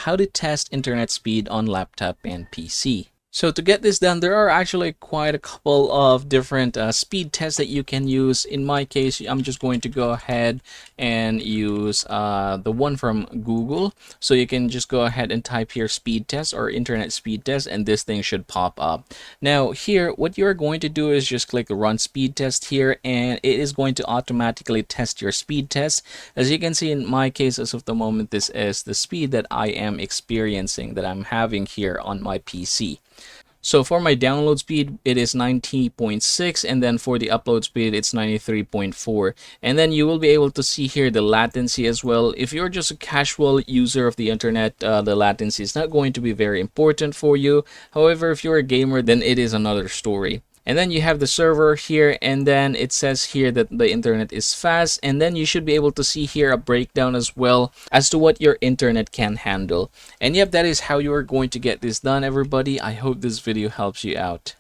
how to test internet speed on laptop and PC. So to get this done, there are actually quite a couple of different speed tests that you can use. In my case, I'm just going to go ahead and use the one from Google. So you can just go ahead and type here speed test or internet speed test, and this thing should pop up. Now here, what you're going to do is just click run speed test here, and it is going to automatically test your speed test. As you can see in my case, as of the moment, this is the speed that I am experiencing, that I'm having here on my PC. So for my download speed, it is 90.6, and then for the upload speed, it's 93.4. And then you will be able to see here the latency as well. If you're just a casual user of the internet, the latency is not going to be very important for you. However, if you're a gamer, then it is another story. And then you have the server here, and then it says here that the internet is fast, and then you should be able to see here a breakdown as well as to what your internet can handle. And yep, that is how you are going to get this done, everybody. I hope this video helps you out.